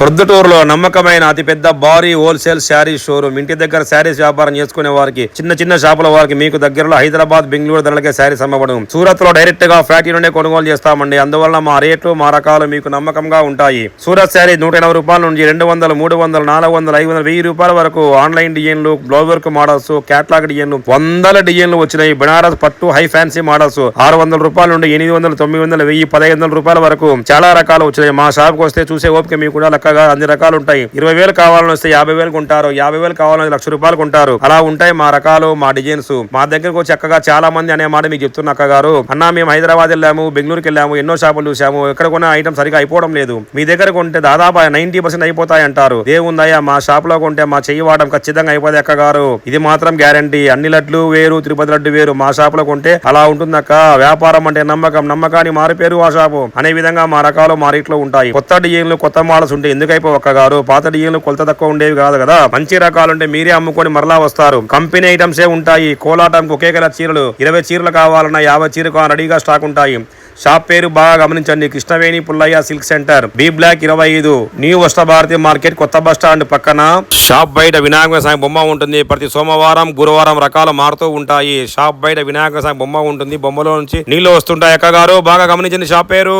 ప్రొద్దుటూరులో నమ్మకమైన అతిపెద్ద భారీ హోల్సేల్ శారీ షోరూమ్. ఇంటి దగ్గర శారీస్ వ్యాపారం చేసుకునే వారికి, చిన్న చిన్న షాపుల వారికి మీకు దగ్గరలో హైదరాబాద్, బెంగళూరు ధరలకే శారీస్ అమ్మబడును. సూరత్ లో డైరెక్ట్ గా ఫ్యాక్టరీ నుండే కొనుగోలు చేస్తామండి. అందువల్ల మా రేట్లు, మా రకాలు మీకు నమ్మకంగా ఉంటాయి. సూరత్ శారీ 180 రూపాయల నుంచి 200, 300, 400, 500, 1000 రూపాయల వరకు ఆన్లైన్ డిజైన్లు, బ్లౌజ్ వర్క్ మోడల్స్, క్యాట్లాగ్ డిజైన్లు, వందల డిజైన్లు వచ్చినాయి. బనారస్ పట్టు హై ఫ్యాన్సీ మోడల్స్ 600 రూపాయల నుండి 800, 900, 1000, 1500 రూపాయల వరకు చాలా రకాలు వచ్చినాయి. మా షాప్ కు వస్తే చూసే ఓపిక మీకు కూడా లెక్కగా అన్ని రకాలు ఉంటాయి. 20,000 కావాలని వస్తే 50,000 కొంటారు, 50,000 కావాలని 1,00,000 రూపాయలు కొంటారు. అలా ఉంటాయి మా రకాలు, మా డిజైన్స్. మా దగ్గరకు చక్కగా చాలా మంది అనే మాట మీకు చెప్తున్న అక్క గారు, అన్నా మేము హైదరాబాద్ వెళ్ళాము, బెంగళూరుకి వెళ్ళాము, ఎన్నో షాపులు చూసాము, ఎక్కడ కొన్న ఐటమ్ సరిగా అయిపోవడం లేదు, మీ దగ్గర కొంటే దాదాపు 90% అయిపోతాయి అంటారు. ఏముందయ్యా, మా షాప్ లో కొంటే మా చెయ్యి వాడడం ఖచ్చితంగా అయిపోతాయి అక్క గారు, ఇది మాత్రం గ్యారంటీ. అన్ని లడ్లు వేరు, తిరుపతి లడ్డు వేరు, మా షాప్ లో కొంటే అలా ఉంటుందక్క. వ్యాపారం అంటే నమ్మకం, నమ్మకాన్ని మారిపేరు ఆ షాపు అనే విధంగా మా రకాలు మా రేట్లో ఉంటాయి. కొత్త డిజైన్లు, కొత్త మోడల్స్ ఉంటే ఎందుకు అయిపో ఒక్క గారు, పాత డిజైన్లు కొలత తక్కువ ఉండేవి కాదు కదా. మంచి రకాలు ఉంటే మీరే అమ్ముకొని మరలా వస్తారు. కంపెనీ ఐటమ్సే ఉంటాయి. కోలాటంకి ఒకే కలర్ చీరలు 20 చీరలు కావాలన్నా 50 చీరలు రెడీగా స్టాక్ ఉంటాయి. షాప్ పేరు బాగా గమనించండి, Krishnaveni Pullaiah silk centre, B block 25, new Vastrabharati market, కొత్త బస్ స్టాండ్ పక్కన. షాప్ బయట వినాయక స్వామి బొమ్మ ఉంటుంది. ప్రతి సోమవారం, గురువారం రకాలు మారుతూ ఉంటాయి. షాప్ బయట వినాయక స్వామి బొమ్మ ఉంటుంది. బొమ్మలో నుంచి నీళ్లు వస్తుంటాయి అక్క గారు, బాగా గమనించండి షాప్ పేరు.